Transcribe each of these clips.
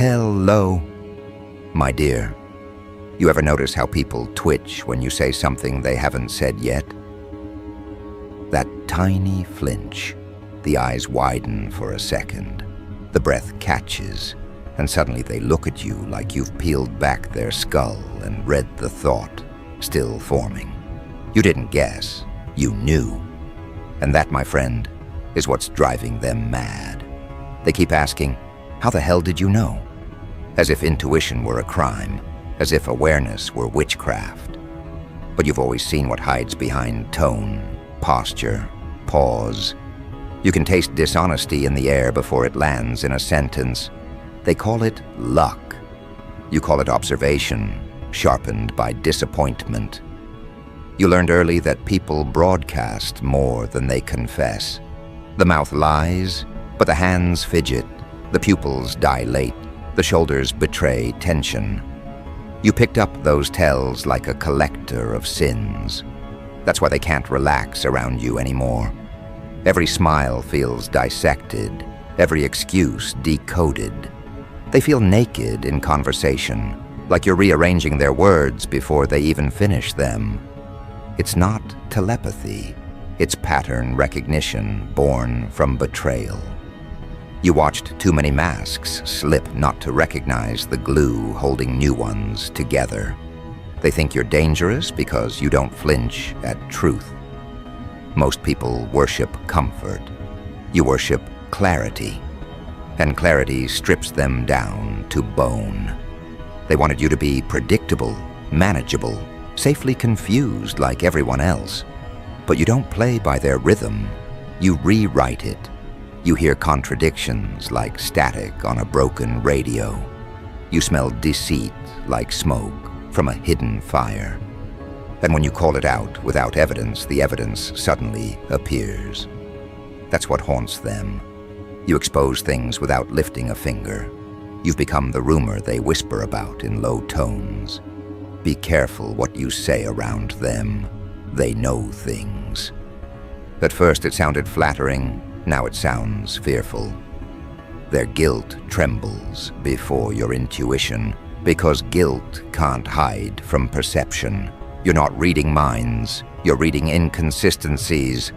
Hello, my dear. You ever notice how people twitch when you say something they haven't said yet? That tiny flinch, the eyes widen for a second, the breath catches, and suddenly they look at you like you've peeled back their skull and read the thought still forming. You didn't guess, you knew. And that, my friend, is what's driving them mad. They keep asking, how the hell did you know? As if intuition were a crime, as if awareness were witchcraft. But you've always seen what hides behind tone, posture, pause. You can taste dishonesty in the air before it lands in a sentence. They call it luck. You call it observation, sharpened by disappointment. You learned early that people broadcast more than they confess. The mouth lies, but the hands fidget, the pupils dilate, the shoulders betray tension. You picked up those tells like a collector of sins. That's why they can't relax around you anymore. Every smile feels dissected, every excuse decoded. They feel naked in conversation, like you're rearranging their words before they even finish them. It's not telepathy, it's pattern recognition born from betrayal. You watched too many masks slip not to recognize the glue holding new ones together. They think you're dangerous because you don't flinch at truth. Most people worship comfort. You worship clarity. And clarity strips them down to bone. They wanted you to be predictable, manageable, safely confused like everyone else. But you don't play by their rhythm. You rewrite it. You hear contradictions like static on a broken radio. You smell deceit like smoke from a hidden fire. And when you call it out without evidence, the evidence suddenly appears. That's what haunts them. You expose things without lifting a finger. You've become the rumor they whisper about in low tones. Be careful what you say around them. They know things. At first it sounded flattering. Now it sounds fearful. Their guilt trembles before your intuition, because guilt can't hide from perception. You're not reading minds, you're reading inconsistencies,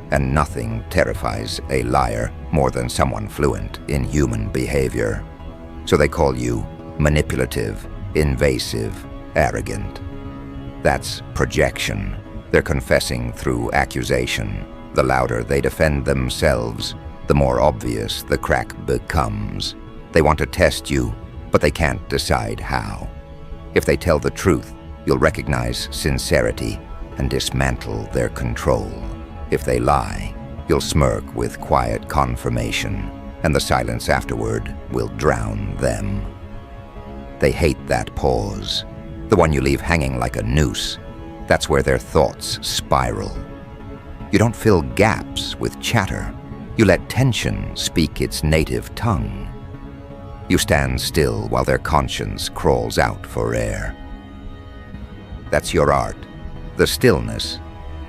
and nothing terrifies a liar more than someone fluent in human behavior. So they call you manipulative, invasive, arrogant. That's projection. They're confessing through accusation. The louder they defend themselves, the more obvious the crack becomes. They want to test you, but they can't decide how. If they tell the truth, you'll recognize sincerity and dismantle their control. If they lie, you'll smirk with quiet confirmation, and the silence afterward will drown them. They hate that pause, the one you leave hanging like a noose. That's where their thoughts spiral. You don't fill gaps with chatter. You let tension speak its native tongue. You stand still while their conscience crawls out for air. That's your art, the stillness.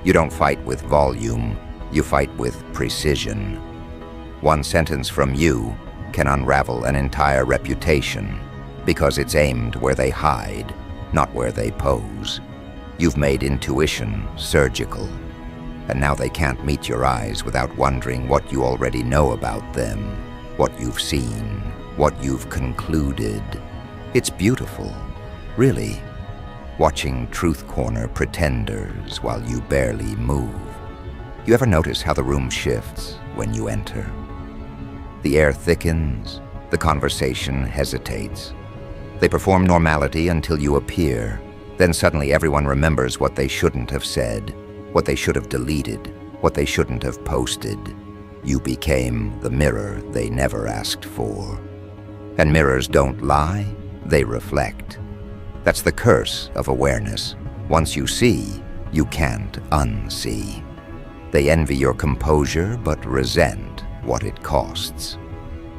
You don't fight with volume, you fight with precision. One sentence from you can unravel an entire reputation because it's aimed where they hide, not where they pose. You've made intuition surgical. And now they can't meet your eyes without wondering what you already know about them, what you've seen, what you've concluded. It's beautiful, really, watching truth corner pretenders while you barely move. You ever notice how the room shifts when you enter? The air thickens, the conversation hesitates. They perform normality until you appear. Then suddenly everyone remembers what they shouldn't have said, what they should have deleted, what they shouldn't have posted. You became the mirror they never asked for. And mirrors don't lie, they reflect. That's the curse of awareness. Once you see, you can't unsee. They envy your composure but resent what it costs.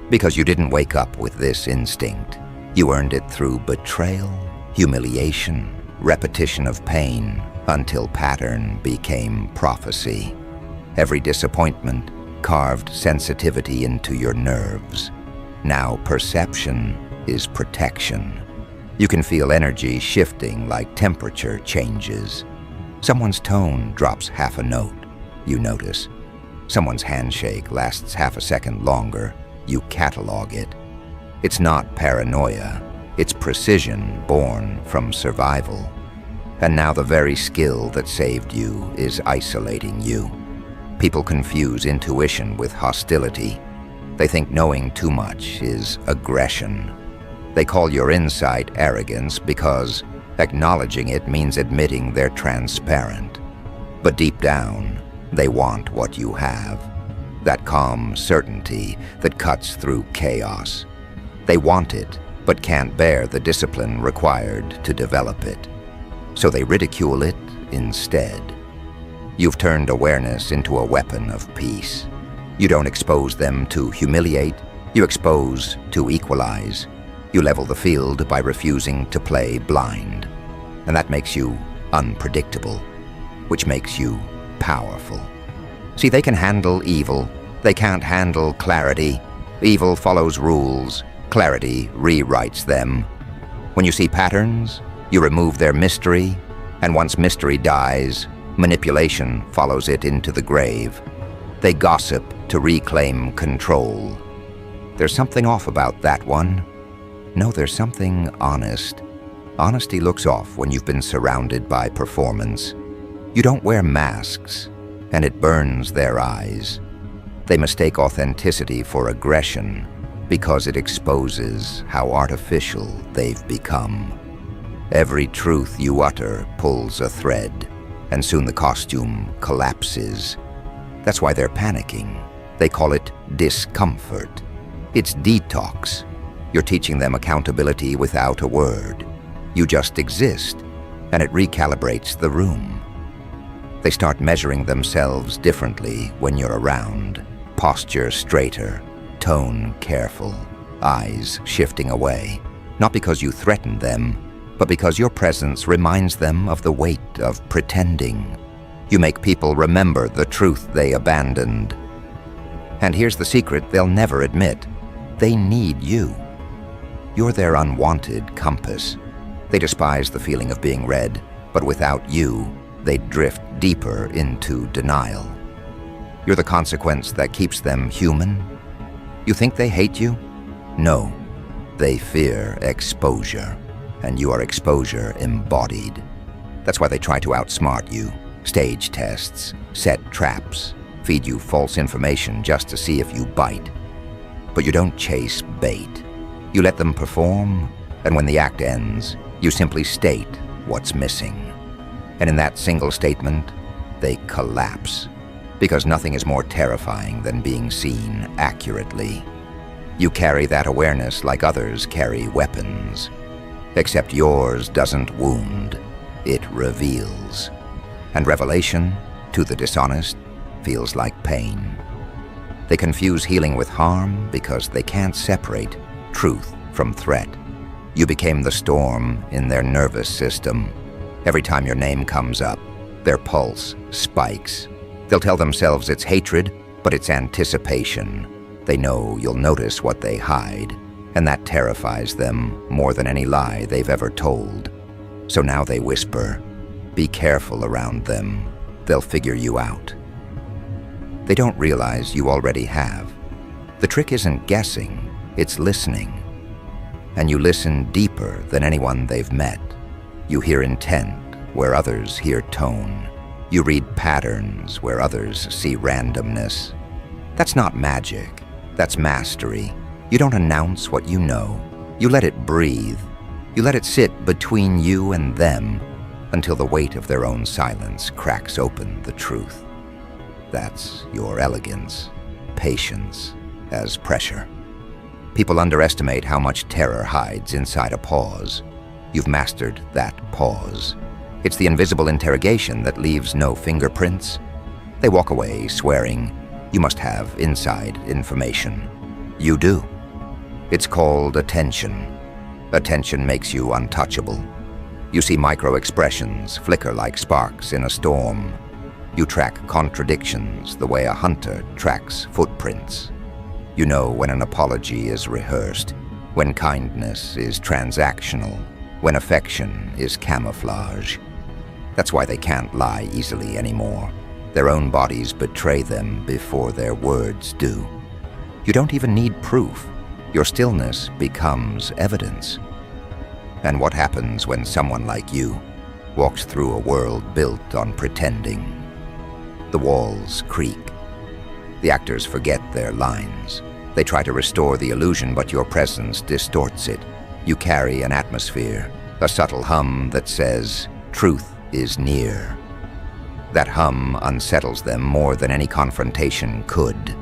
Because you didn't wake up with this instinct. You earned it through betrayal, humiliation, repetition of pain, until pattern became prophecy. Every disappointment carved sensitivity into your nerves. Now perception is protection. You can feel energy shifting like temperature changes. Someone's tone drops half a note. You notice. Someone's handshake lasts half a second longer. You catalog it. It's not paranoia. It's precision born from survival. And now the very skill that saved you is isolating you. People confuse intuition with hostility. They think knowing too much is aggression. They call your insight arrogance because acknowledging it means admitting they're transparent. But deep down, they want what you have. That calm certainty that cuts through chaos. They want it, but can't bear the discipline required to develop it. So they ridicule it instead. You've turned awareness into a weapon of peace. You don't expose them to humiliate, you expose to equalize. You level the field by refusing to play blind. And that makes you unpredictable, which makes you powerful. See, they can handle evil. They can't handle clarity. Evil follows rules. Clarity rewrites them. When you see patterns, you remove their mystery, and once mystery dies, manipulation follows it into the grave. They gossip to reclaim control. There's something off about that one. No, there's something honest. Honesty looks off when you've been surrounded by performance. You don't wear masks, and it burns their eyes. They mistake authenticity for aggression because it exposes how artificial they've become. Every truth you utter pulls a thread, and soon the costume collapses. That's why they're panicking. They call it discomfort. It's detox. You're teaching them accountability without a word. You just exist, and it recalibrates the room. They start measuring themselves differently when you're around. Posture straighter, tone careful, eyes shifting away. Not because you threaten them, but because your presence reminds them of the weight of pretending. You make people remember the truth they abandoned. And here's the secret they'll never admit. They need you. You're their unwanted compass. They despise the feeling of being read, but without you, they drift deeper into denial. You're the consequence that keeps them human. You think they hate you? No, they fear exposure, and you are exposure embodied. That's why they try to outsmart you, stage tests, set traps, feed you false information just to see if you bite. But you don't chase bait. You let them perform, and when the act ends, you simply state what's missing. And in that single statement, they collapse, because nothing is more terrifying than being seen accurately. You carry that awareness like others carry weapons, except yours doesn't wound, it reveals. And revelation, to the dishonest, feels like pain. They confuse healing with harm because they can't separate truth from threat. You became the storm in their nervous system. Every time your name comes up, their pulse spikes. They'll tell themselves it's hatred, but it's anticipation. They know you'll notice what they hide, and that terrifies them more than any lie they've ever told. So now they whisper, be careful around them. They'll figure you out. They don't realize you already have. The trick isn't guessing, it's listening. And you listen deeper than anyone they've met. You hear intent where others hear tone. You read patterns where others see randomness. That's not magic, that's mastery. You don't announce what you know. You let it breathe. You let it sit between you and them until the weight of their own silence cracks open the truth. That's your elegance, patience as pressure. People underestimate how much terror hides inside a pause. You've mastered that pause. It's the invisible interrogation that leaves no fingerprints. They walk away swearing, you must have inside information. You do. It's called attention. Attention makes you untouchable. You see micro-expressions flicker like sparks in a storm. You track contradictions the way a hunter tracks footprints. You know when an apology is rehearsed, when kindness is transactional, when affection is camouflage. That's why they can't lie easily anymore. Their own bodies betray them before their words do. You don't even need proof. Your stillness becomes evidence. And what happens when someone like you walks through a world built on pretending? The walls creak. The actors forget their lines. They try to restore the illusion, but your presence distorts it. You carry an atmosphere, a subtle hum that says, truth is near. That hum unsettles them more than any confrontation could.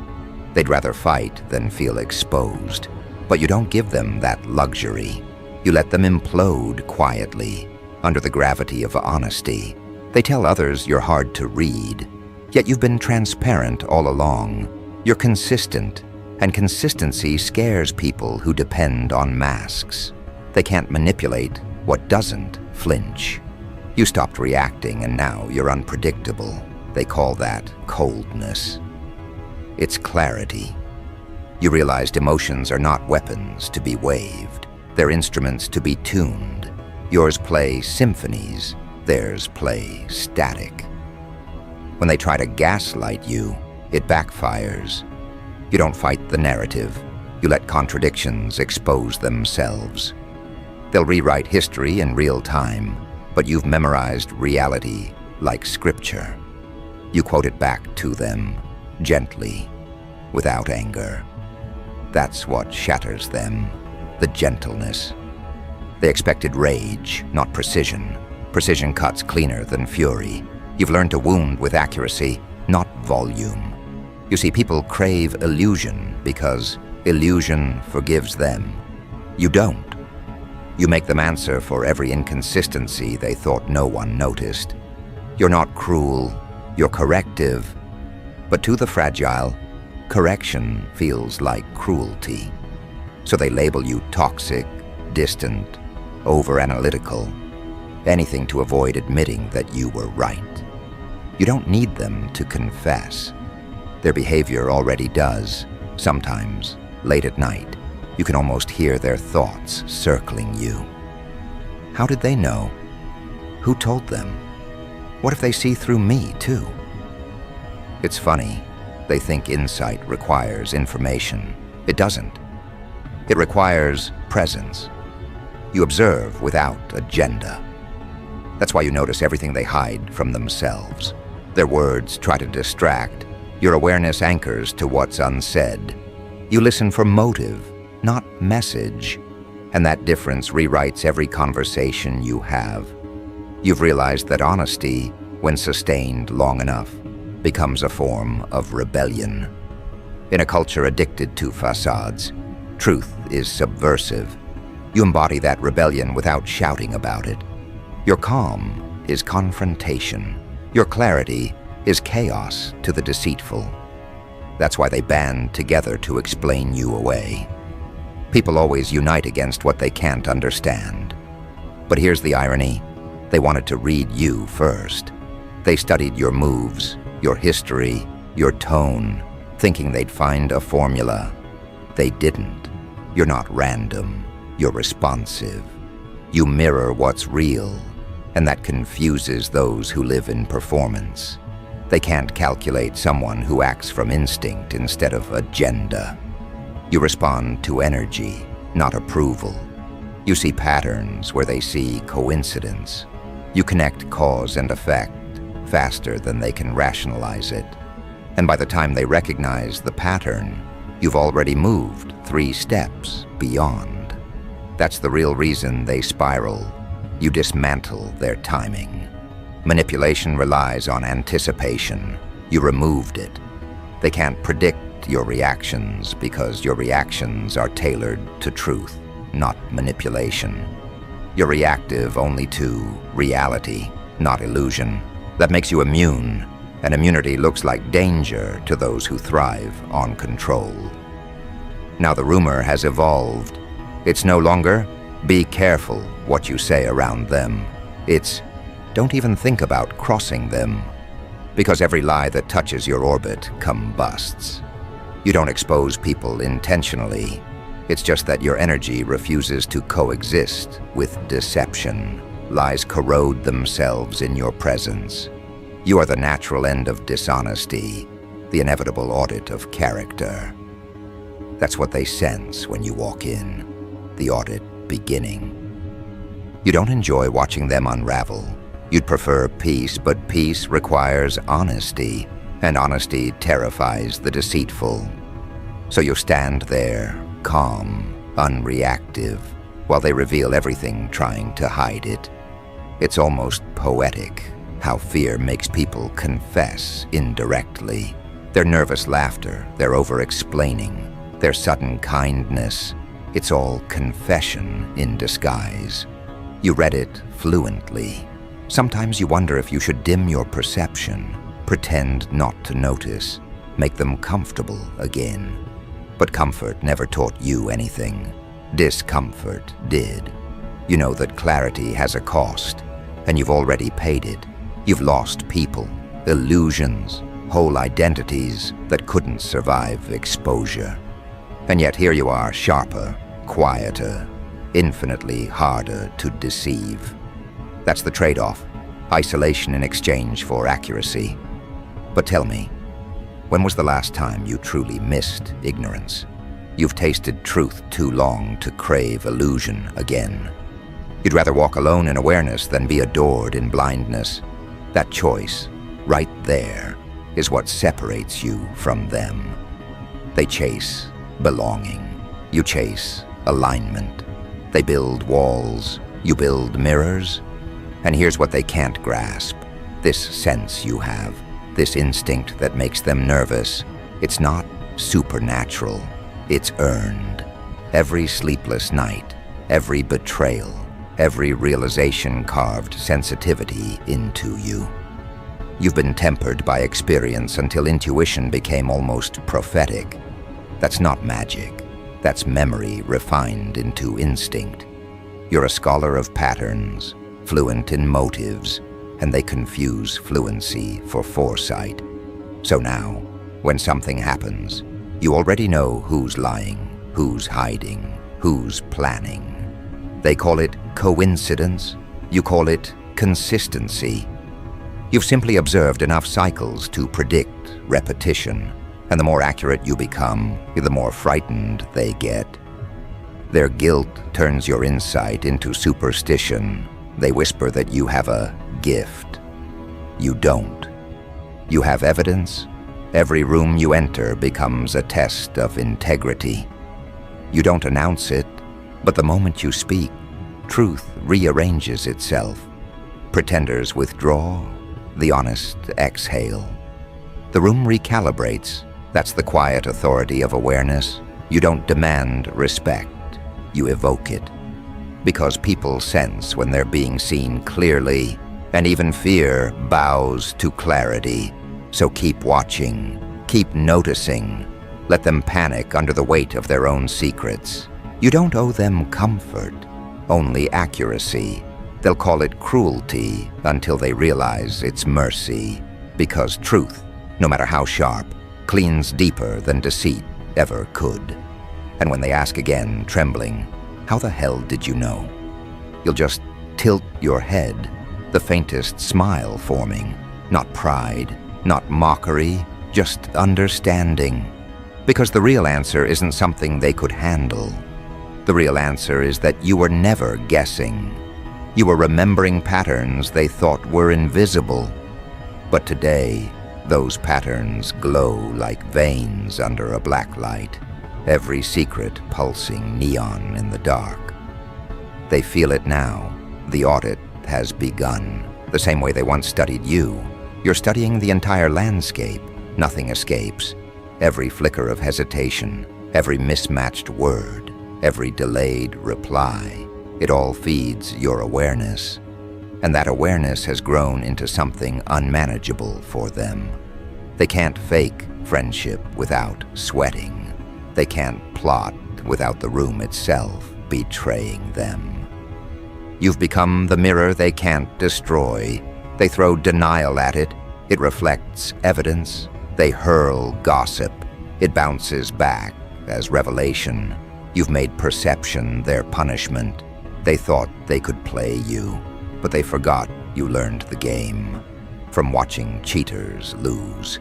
They'd rather fight than feel exposed. But you don't give them that luxury. You let them implode quietly, under the gravity of honesty. They tell others you're hard to read, yet you've been transparent all along. You're consistent, and consistency scares people who depend on masks. They can't manipulate what doesn't flinch. You stopped reacting, and now you're unpredictable. They call that coldness. It's clarity. You realized emotions are not weapons to be waved. They're instruments to be tuned. Yours play symphonies, theirs play static. When they try to gaslight you, it backfires. You don't fight the narrative. You let contradictions expose themselves. They'll rewrite history in real time, but you've memorized reality like scripture. You quote it back to them, gently, without anger. That's what shatters them, the gentleness. They expected rage, not precision. Precision cuts cleaner than fury. You've learned to wound with accuracy, not volume. You see, people crave illusion because illusion forgives them. You don't. You make them answer for every inconsistency they thought no one noticed. You're not cruel, you're corrective. But to the fragile, correction feels like cruelty. So they label you toxic, distant, over-analytical, anything to avoid admitting that you were right. You don't need them to confess. Their behavior already does. Sometimes, late at night, you can almost hear their thoughts circling you. How did they know? Who told them? What if they see through me, too? It's funny. They think insight requires information. It doesn't. It requires presence. You observe without agenda. That's why you notice everything they hide from themselves. Their words try to distract. Your awareness anchors to what's unsaid. You listen for motive, not message. And that difference rewrites every conversation you have. You've realized that honesty, when sustained long enough, becomes a form of rebellion. In a culture addicted to facades, truth is subversive. You embody that rebellion without shouting about it. Your calm is confrontation. Your clarity is chaos to the deceitful. That's why they band together to explain you away. People always unite against what they can't understand. But here's the irony. They wanted to read you first. They studied your moves, your history, your tone, thinking they'd find a formula. They didn't. You're not random. You're responsive. You mirror what's real, and that confuses those who live in performance. They can't calculate someone who acts from instinct instead of agenda. You respond to energy, not approval. You see patterns where they see coincidence. You connect cause and effect faster than they can rationalize it. And by the time they recognize the pattern, you've already moved 3 steps beyond. That's the real reason they spiral. You dismantle their timing. Manipulation relies on anticipation. You removed it. They can't predict your reactions because your reactions are tailored to truth, not manipulation. You're reactive only to reality, not illusion. That makes you immune, and immunity looks like danger to those who thrive on control. Now the rumor has evolved. It's no longer, be careful what you say around them. It's, don't even think about crossing them, because every lie that touches your orbit combusts. You don't expose people intentionally. It's just that your energy refuses to coexist with deception. Lies corrode themselves in your presence. You are the natural end of dishonesty, the inevitable audit of character. That's what they sense when you walk in, the audit beginning. You don't enjoy watching them unravel. You'd prefer peace, but peace requires honesty, and honesty terrifies the deceitful. So you stand there, calm, unreactive, while they reveal everything trying to hide it. It's almost poetic how fear makes people confess indirectly. Their nervous laughter, their over-explaining, their sudden kindness, it's all confession in disguise. You read it fluently. Sometimes you wonder if you should dim your perception, pretend not to notice, make them comfortable again. But comfort never taught you anything. Discomfort did. You know that clarity has a cost, and you've already paid it. You've lost people, illusions, whole identities that couldn't survive exposure. And yet here you are, sharper, quieter, infinitely harder to deceive. That's the trade-off, isolation in exchange for accuracy. But tell me, when was the last time you truly missed ignorance? You've tasted truth too long to crave illusion again. You'd rather walk alone in awareness than be adored in blindness. That choice, right there, is what separates you from them. They chase belonging. You chase alignment. They build walls. You build mirrors. And here's what they can't grasp. This sense you have, this instinct that makes them nervous, it's not supernatural. It's earned. Every sleepless night, every betrayal, every realization carved sensitivity into you. You've been tempered by experience until intuition became almost prophetic. That's not magic. That's memory refined into instinct. You're a scholar of patterns, fluent in motives, and they confuse fluency for foresight. So now, when something happens, you already know who's lying, who's hiding, who's planning. They call it coincidence. You call it consistency. You've simply observed enough cycles to predict repetition, and the more accurate you become, the more frightened they get. Their guilt turns your insight into superstition. They whisper that you have a gift. You don't. You have evidence. Every room you enter becomes a test of integrity. You don't announce it, but the moment you speak, truth rearranges itself. Pretenders withdraw, the honest exhale. The room recalibrates. That's the quiet authority of awareness. You don't demand respect, you evoke it. Because people sense when they're being seen clearly, and even fear bows to clarity. So keep watching, keep noticing. Let them panic under the weight of their own secrets. You don't owe them comfort, only accuracy. They'll call it cruelty until they realize it's mercy. Because truth, no matter how sharp, cleans deeper than deceit ever could. And when they ask again, trembling, how the hell did you know? You'll just tilt your head, the faintest smile forming, not pride, not mockery, just understanding. Because the real answer isn't something they could handle. The real answer is that you were never guessing. You were remembering patterns they thought were invisible. But today, those patterns glow like veins under a black light, every secret pulsing neon in the dark. They feel it now. The audit has begun. The same way they once studied you. You're studying the entire landscape. Nothing escapes. Every flicker of hesitation, every mismatched word, every delayed reply, it all feeds your awareness. And that awareness has grown into something unmanageable for them. They can't fake friendship without sweating. They can't plot without the room itself betraying them. You've become the mirror they can't destroy. They throw denial at it. It reflects evidence. They hurl gossip. It bounces back as revelation. You've made perception their punishment. They thought they could play you, but they forgot you learned the game from watching cheaters lose.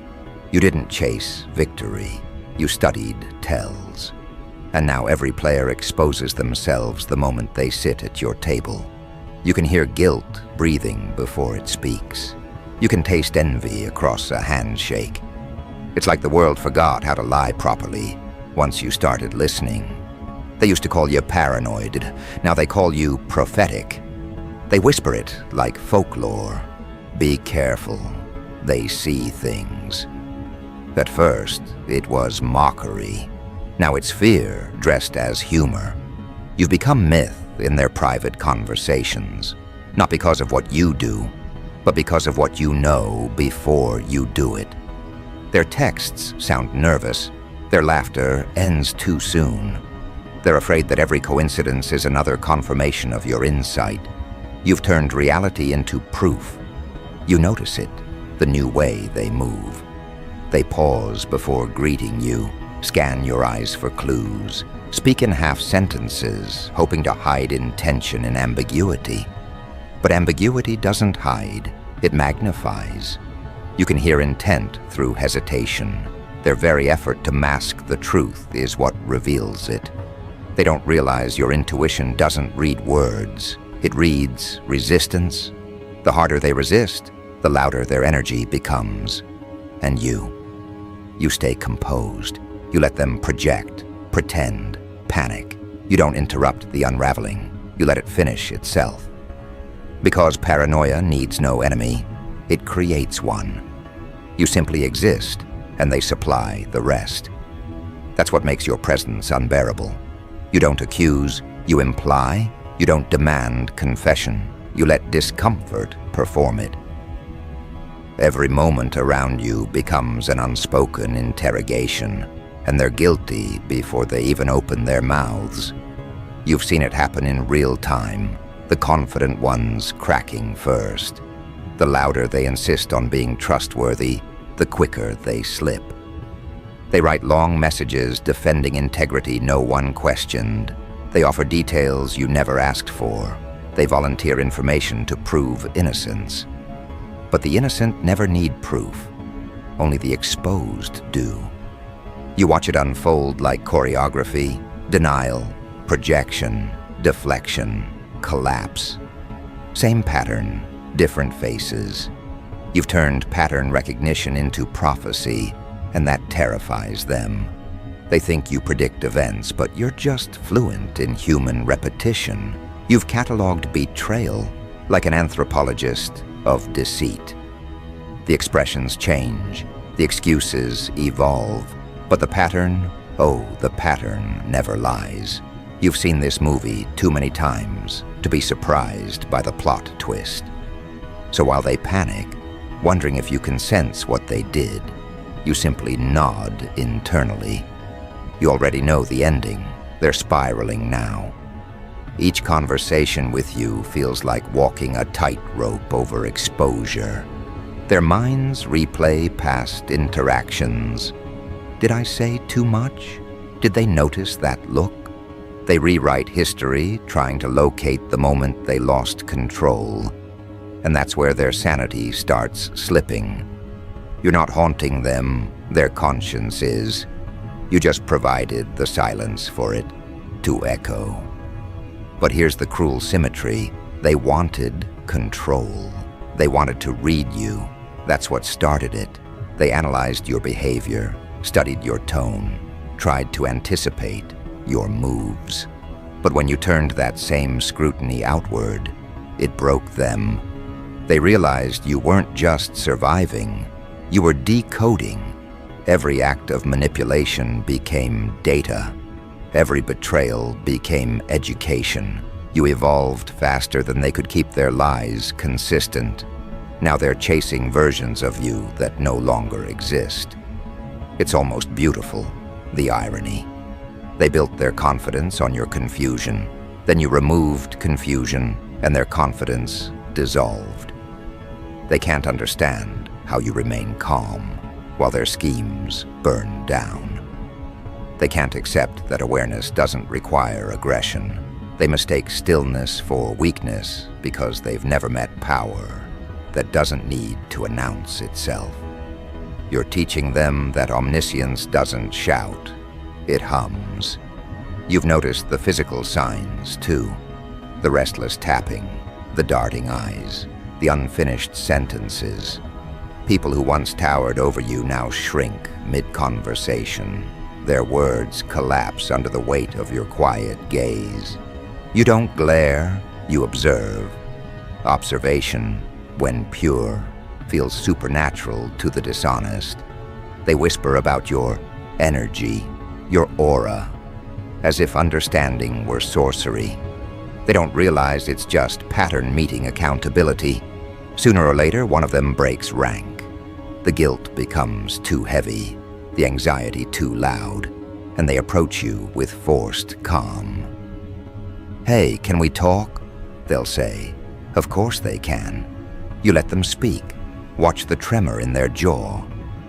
You didn't chase victory. You studied tells. And now every player exposes themselves the moment they sit at your table. You can hear guilt breathing before it speaks. You can taste envy across a handshake. It's like the world forgot how to lie properly once you started listening. They used to call you paranoid. Now they call you prophetic. They whisper it like folklore. Be careful. They see things. At first, it was mockery. Now it's fear dressed as humor. You've become myth in their private conversations, not because of what you do, but because of what you know before you do it. Their texts sound nervous. Their laughter ends too soon. They're afraid that every coincidence is another confirmation of your insight. You've turned reality into proof. You notice it, the new way they move. They pause before greeting you, scan your eyes for clues, speak in half sentences, hoping to hide intention in ambiguity. But ambiguity doesn't hide, it magnifies. You can hear intent through hesitation. Their very effort to mask the truth is what reveals it. They don't realize your intuition doesn't read words. It reads resistance. The harder they resist, the louder their energy becomes. And you stay composed. You let them project, pretend, panic. You don't interrupt the unraveling. You let it finish itself. Because paranoia needs no enemy, it creates one. You simply exist, and they supply the rest. That's what makes your presence unbearable. You don't accuse, you imply. You don't demand confession. You let discomfort perform it. Every moment around you becomes an unspoken interrogation, and they're guilty before they even open their mouths. You've seen it happen in real time, the confident ones cracking first. The louder they insist on being trustworthy, the quicker they slip. They write long messages defending integrity no one questioned. They offer details you never asked for. They volunteer information to prove innocence. But the innocent never need proof. Only the exposed do. You watch it unfold like choreography, denial, projection, deflection, collapse. Same pattern, different faces. You've turned pattern recognition into prophecy, and that terrifies them. They think you predict events, but you're just fluent in human repetition. You've cataloged betrayal like an anthropologist of deceit. The expressions change, the excuses evolve, but the pattern, the pattern never lies. You've seen this movie too many times to be surprised by the plot twist. So while they panic, wondering if you can sense what they did, you simply nod internally. You already know the ending. They're spiraling now. Each conversation with you feels like walking a tightrope over exposure. Their minds replay past interactions. Did I say too much? Did they notice that look? They rewrite history, trying to locate the moment they lost control. And that's where their sanity starts slipping. You're not haunting them, their conscience is. You just provided the silence for it to echo. But here's the cruel symmetry. They wanted control. They wanted to read you. That's what started it. They analyzed your behavior, studied your tone, tried to anticipate your moves. But when you turned that same scrutiny outward, it broke them. They realized you weren't just surviving, you were decoding. Every act of manipulation became data. Every betrayal became education. You evolved faster than they could keep their lies consistent. Now they're chasing versions of you that no longer exist. It's almost beautiful, the irony. They built their confidence on your confusion. Then you removed confusion, and their confidence dissolved. They can't understand how you remain calm while their schemes burn down. They can't accept that awareness doesn't require aggression. They mistake stillness for weakness because they've never met power that doesn't need to announce itself. You're teaching them that omniscience doesn't shout, it hums. You've noticed the physical signs, too. The restless tapping, the darting eyes, the unfinished sentences. People who once towered over you now shrink mid-conversation. Their words collapse under the weight of your quiet gaze. You don't glare, you observe. Observation, when pure, feels supernatural to the dishonest. They whisper about your energy, your aura, as if understanding were sorcery. They don't realize it's just pattern meeting accountability. Sooner or later, one of them breaks rank. The guilt becomes too heavy, the anxiety too loud, and they approach you with forced calm. "Hey, can we talk?" they'll say. Of course they can. You let them speak. Watch the tremor in their jaw,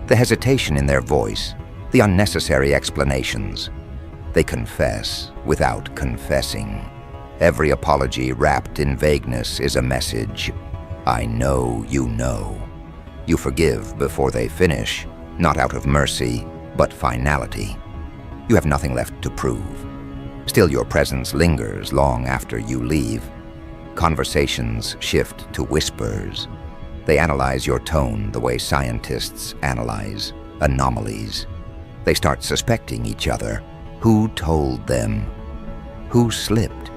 the hesitation in their voice, the unnecessary explanations. They confess without confessing. Every apology wrapped in vagueness is a message. I know you know. You forgive before they finish, not out of mercy, but finality. You have nothing left to prove. Still, your presence lingers long after you leave. Conversations shift to whispers. They analyze your tone the way scientists analyze anomalies. They start suspecting each other. Who told them? Who slipped?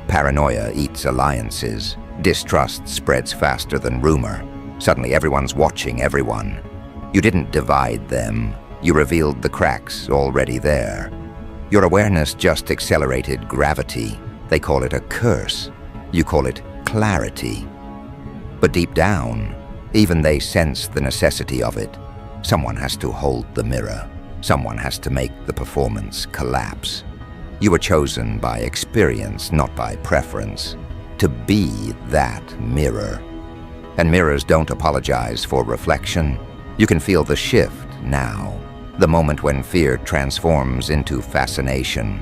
Paranoia eats alliances. Distrust spreads faster than rumor. Suddenly everyone's watching everyone. You didn't divide them. You revealed the cracks already there. Your awareness just accelerated gravity. They call it a curse. You call it clarity. But deep down, even they sense the necessity of it. Someone has to hold the mirror. Someone has to make the performance collapse. You were chosen by experience, not by preference, to be that mirror. And mirrors don't apologize for reflection. You can feel the shift now, the moment when fear transforms into fascination.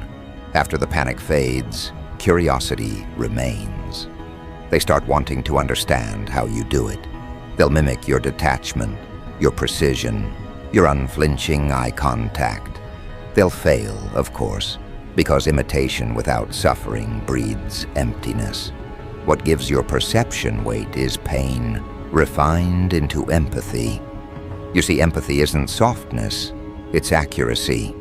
After the panic fades, curiosity remains. They start wanting to understand how you do it. They'll mimic your detachment, your precision, your unflinching eye contact. They'll fail, of course, because imitation without suffering breeds emptiness. What gives your perception weight is pain, refined into empathy. You see, empathy isn't softness, it's accuracy.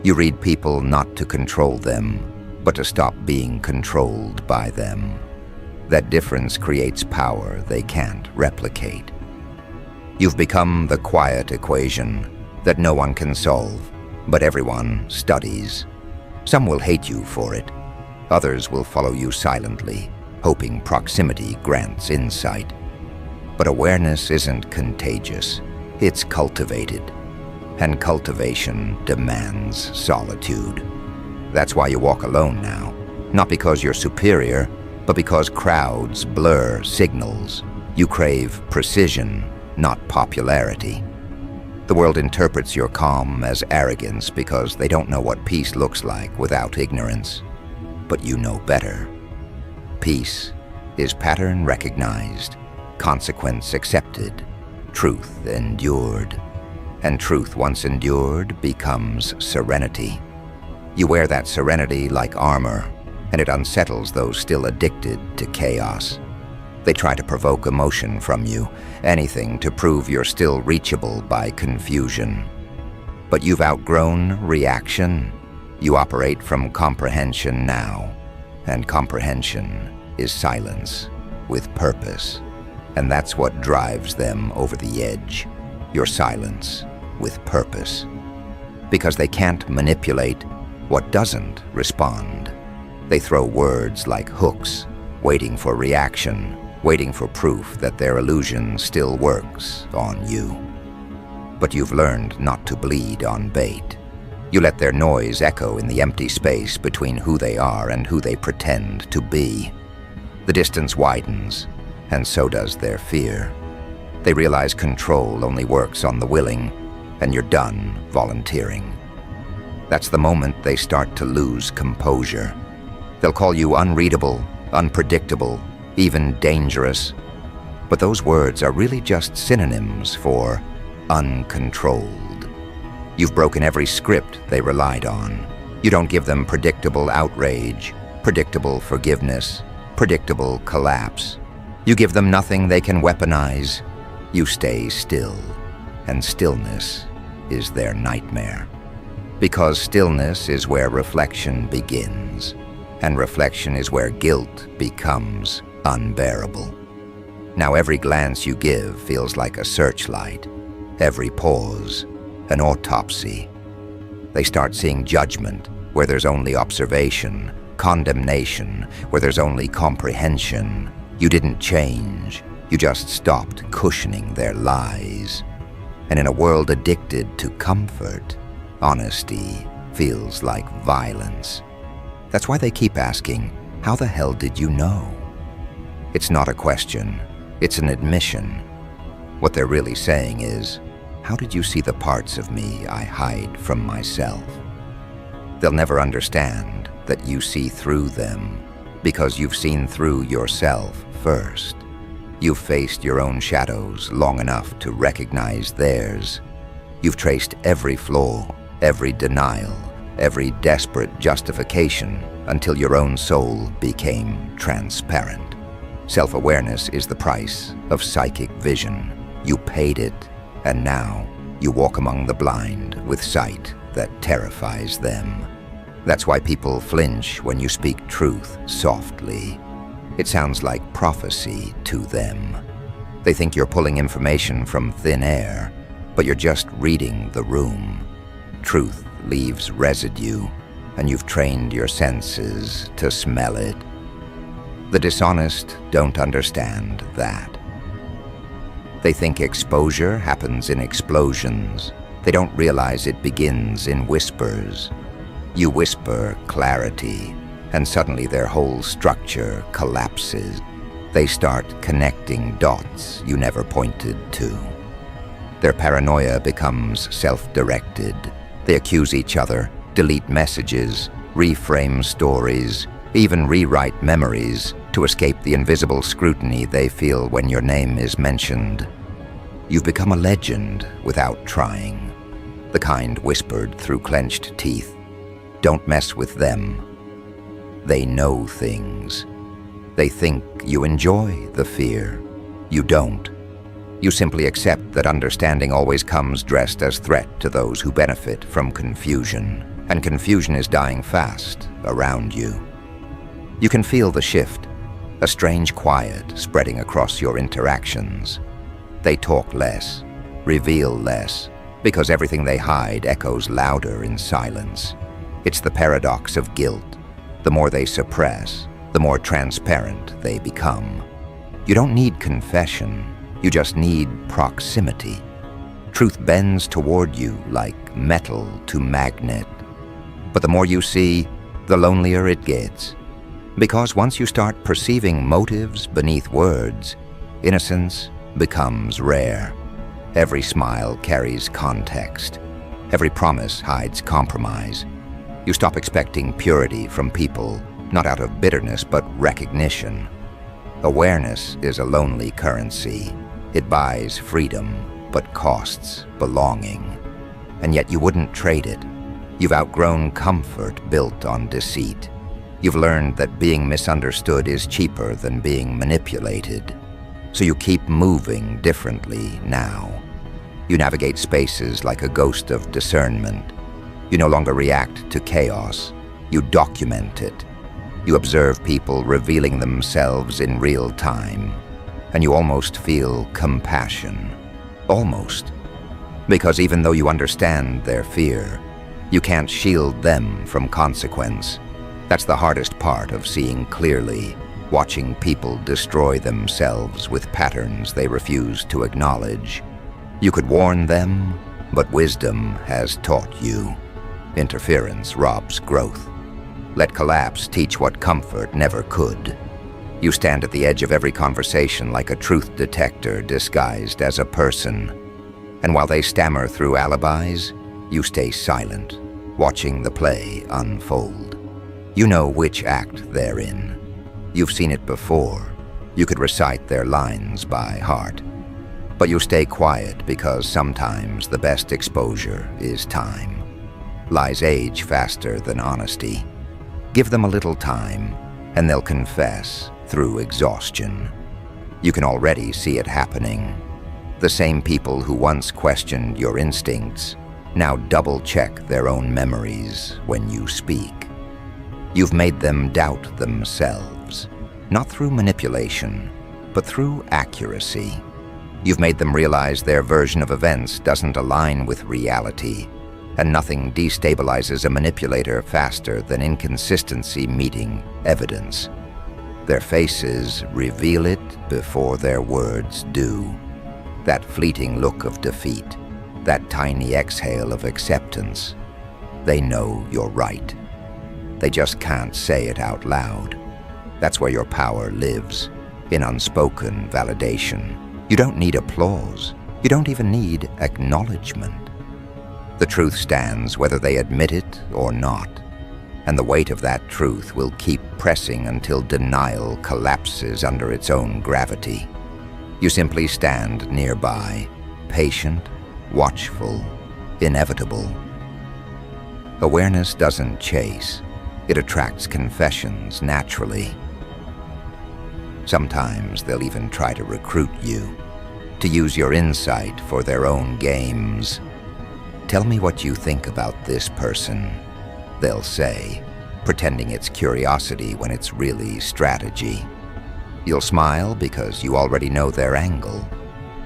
You read people not to control them, but to stop being controlled by them. That difference creates power they can't replicate. You've become the quiet equation that no one can solve, but everyone studies. Some will hate you for it. Others will follow you silently, hoping proximity grants insight. But awareness isn't contagious. It's cultivated. And cultivation demands solitude. That's why you walk alone now. Not because you're superior, but because crowds blur signals. You crave precision, not popularity. The world interprets your calm as arrogance because they don't know what peace looks like without ignorance. But you know better. Peace is pattern recognized, consequence accepted, truth endured. And truth once endured becomes serenity. You wear that serenity like armor, and it unsettles those still addicted to chaos. They try to provoke emotion from you, anything to prove you're still reachable by confusion. But you've outgrown reaction. You operate from comprehension now, and comprehension is silence with purpose. And that's what drives them over the edge, your silence with purpose. Because they can't manipulate what doesn't respond. They throw words like hooks, waiting for reaction, waiting for proof that their illusion still works on you. But you've learned not to bleed on bait. You let their noise echo in the empty space between who they are and who they pretend to be. The distance widens, and so does their fear. They realize control only works on the willing, and you're done volunteering. That's the moment they start to lose composure. They'll call you unreadable, unpredictable, even dangerous. But those words are really just synonyms for uncontrolled. You've broken every script they relied on. You don't give them predictable outrage, predictable forgiveness, predictable collapse. You give them nothing they can weaponize. You stay still, and stillness is their nightmare. Because stillness is where reflection begins, and reflection is where guilt becomes unbearable. Now every glance you give feels like a searchlight, every pause an autopsy. They start seeing judgment where there's only observation, condemnation where there's only comprehension. You didn't change, you just stopped cushioning their lies. And in a world addicted to comfort, honesty feels like violence. That's why they keep asking, how the hell did you know? It's not a question, it's an admission. What they're really saying is, how did you see the parts of me I hide from myself? They'll never understand that you see through them because you've seen through yourself first. You've faced your own shadows long enough to recognize theirs. You've traced every flaw, every denial, every desperate justification until your own soul became transparent. Self-awareness is the price of psychic vision. You paid it, and now you walk among the blind with sight that terrifies them. That's why people flinch when you speak truth softly. It sounds like prophecy to them. They think you're pulling information from thin air, but you're just reading the room. Truth leaves residue, and you've trained your senses to smell it. The dishonest don't understand that. They think exposure happens in explosions. They don't realize it begins in whispers. You whisper clarity, and suddenly their whole structure collapses. They start connecting dots you never pointed to. Their paranoia becomes self-directed. They accuse each other, delete messages, reframe stories, even rewrite memories to escape the invisible scrutiny they feel when your name is mentioned. You've become a legend without trying, the kind whispered through clenched teeth. Don't mess with them. They know things. They think you enjoy the fear. You don't. You simply accept that understanding always comes dressed as threat to those who benefit from confusion, and confusion is dying fast around you. You can feel the shift, a strange quiet spreading across your interactions. They talk less, reveal less, because everything they hide echoes louder in silence. It's the paradox of guilt. The more they suppress, the more transparent they become. You don't need confession, you just need proximity. Truth bends toward you like metal to magnet. But the more you see, the lonelier it gets. Because once you start perceiving motives beneath words, innocence becomes rare. Every smile carries context. Every promise hides compromise. You stop expecting purity from people, not out of bitterness but recognition. Awareness is a lonely currency. It buys freedom but costs belonging. And yet you wouldn't trade it. You've outgrown comfort built on deceit. You've learned that being misunderstood is cheaper than being manipulated. So you keep moving differently now. You navigate spaces like a ghost of discernment. You no longer react to chaos. You document it. You observe people revealing themselves in real time. And you almost feel compassion. Almost. Because even though you understand their fear, you can't shield them from consequence. That's the hardest part of seeing clearly, watching people destroy themselves with patterns they refuse to acknowledge. You could warn them, but wisdom has taught you. Interference robs growth. Let collapse teach what comfort never could. You stand at the edge of every conversation like a truth detector disguised as a person. And while they stammer through alibis, you stay silent, watching the play unfold. You know which act they're in. You've seen it before. You could recite their lines by heart. But you stay quiet because sometimes the best exposure is time. Lies age faster than honesty. Give them a little time, and they'll confess through exhaustion. You can already see it happening. The same people who once questioned your instincts now double-check their own memories when you speak. You've made them doubt themselves, not through manipulation, but through accuracy. You've made them realize their version of events doesn't align with reality, and nothing destabilizes a manipulator faster than inconsistency meeting evidence. Their faces reveal it before their words do. That fleeting look of defeat, that tiny exhale of acceptance. They know you're right. They just can't say it out loud. That's where your power lives, in unspoken validation. You don't need applause. You don't even need acknowledgement. The truth stands whether they admit it or not, and the weight of that truth will keep pressing until denial collapses under its own gravity. You simply stand nearby, patient, watchful, inevitable. Awareness doesn't chase. It attracts confessions naturally. Sometimes they'll even try to recruit you, to use your insight for their own games. Tell me what you think about this person, they'll say, pretending it's curiosity when it's really strategy. You'll smile because you already know their angle.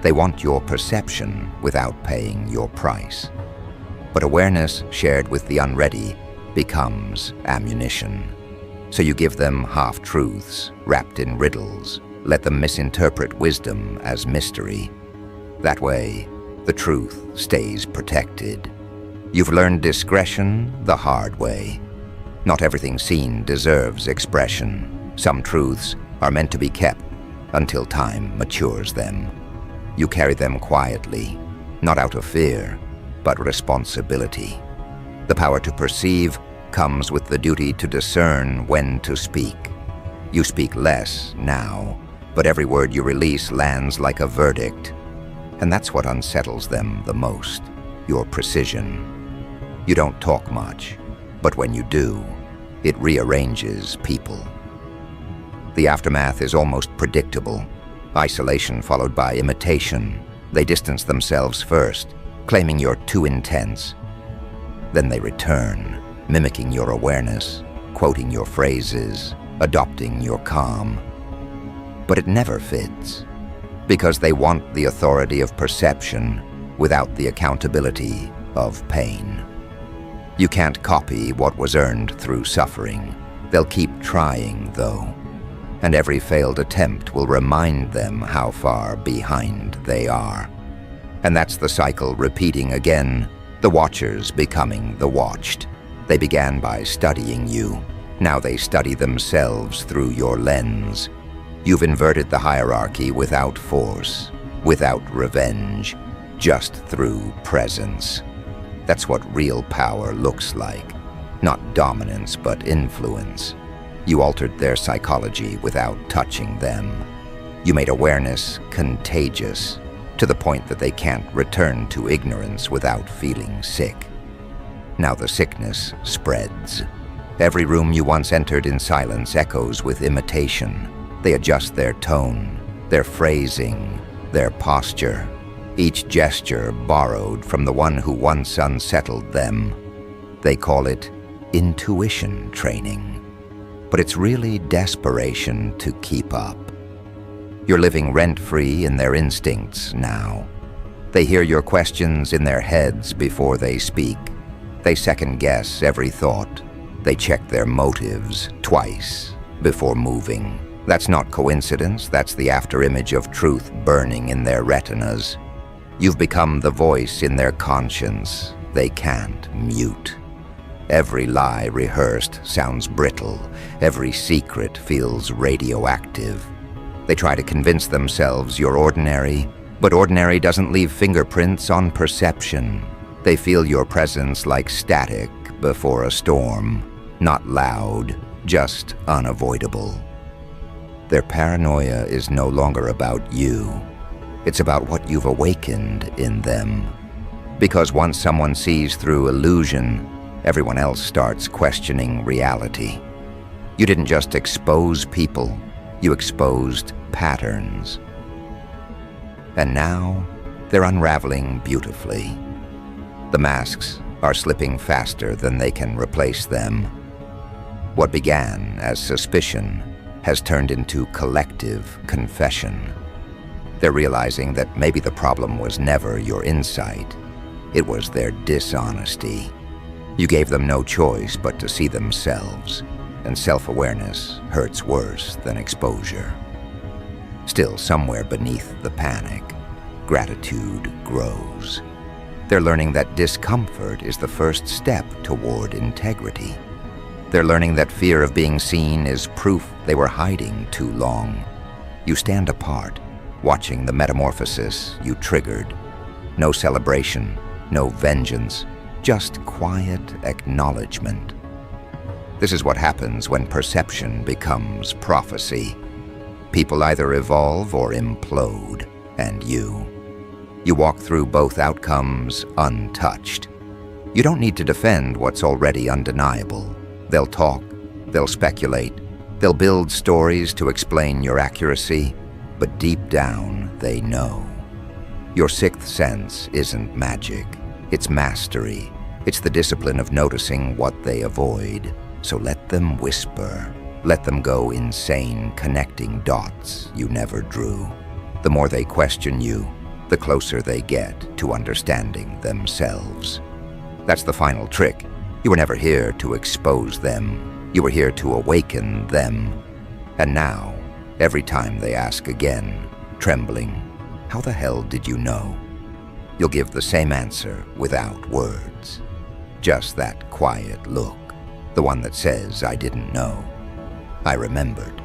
They want your perception without paying your price. But awareness shared with the unready becomes ammunition. So you give them half-truths wrapped in riddles. Let them misinterpret wisdom as mystery. That way, the truth stays protected. You've learned discretion the hard way. Not everything seen deserves expression. Some truths are meant to be kept until time matures them. You carry them quietly, not out of fear, but responsibility. The power to perceive comes with the duty to discern when to speak. You speak less now, but every word you release lands like a verdict. And that's what unsettles them the most, your precision. You don't talk much, but when you do, it rearranges people. The aftermath is almost predictable. Isolation followed by imitation. They distance themselves first, claiming you're too intense. Then they return, mimicking your awareness, quoting your phrases, adopting your calm. But it never fits, because they want the authority of perception without the accountability of pain. You can't copy what was earned through suffering. They'll keep trying, though, and every failed attempt will remind them how far behind they are. And that's the cycle repeating again, the watchers becoming the watched. They began by studying you. Now they study themselves through your lens. You've inverted the hierarchy without force, without revenge, just through presence. That's what real power looks like. Not dominance, but influence. You altered their psychology without touching them. You made awareness contagious, to the point that they can't return to ignorance without feeling sick. Now the sickness spreads. Every room you once entered in silence echoes with imitation. They adjust their tone, their phrasing, their posture. Each gesture borrowed from the one who once unsettled them. They call it intuition training. But it's really desperation to keep up. You're living rent-free in their instincts now. They hear your questions in their heads before they speak. They second-guess every thought. They check their motives twice before moving. That's not coincidence, that's the afterimage of truth burning in their retinas. You've become the voice in their conscience they can't mute. Every lie rehearsed sounds brittle. Every secret feels radioactive. They try to convince themselves you're ordinary, but ordinary doesn't leave fingerprints on perception. They feel your presence like static before a storm, not loud, just unavoidable. Their paranoia is no longer about you. It's about what you've awakened in them. Because once someone sees through illusion, everyone else starts questioning reality. You didn't just expose people, you exposed patterns. And now, they're unraveling beautifully. The masks are slipping faster than they can replace them. What began as suspicion has turned into collective confession. They're realizing that maybe the problem was never your insight. It was their dishonesty. You gave them no choice but to see themselves, and self-awareness hurts worse than exposure. Still, somewhere beneath the panic, gratitude grows. They're learning that discomfort is the first step toward integrity. They're learning that fear of being seen is proof they were hiding too long. You stand apart, watching the metamorphosis you triggered. No celebration, no vengeance, just quiet acknowledgement. This is what happens when perception becomes prophecy. People either evolve or implode, and you walk through both outcomes untouched. You don't need to defend what's already undeniable. They'll talk, they'll speculate, they'll build stories to explain your accuracy, but deep down they know. Your sixth sense isn't magic, it's mastery. It's the discipline of noticing what they avoid. So let them whisper. Let them go insane, connecting dots you never drew. The more they question you, the closer they get to understanding themselves. That's the final trick. You were never here to expose them. You were here to awaken them. And now, every time they ask again, trembling, "How the hell did you know?" you'll give the same answer without words. Just that quiet look, the one that says, "I didn't know. I remembered."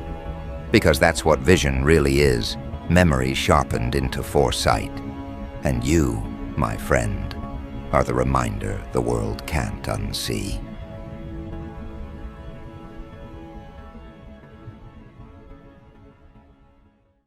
Because that's what vision really is, memory sharpened into foresight. And you, my friend, are the reminder the world can't unsee.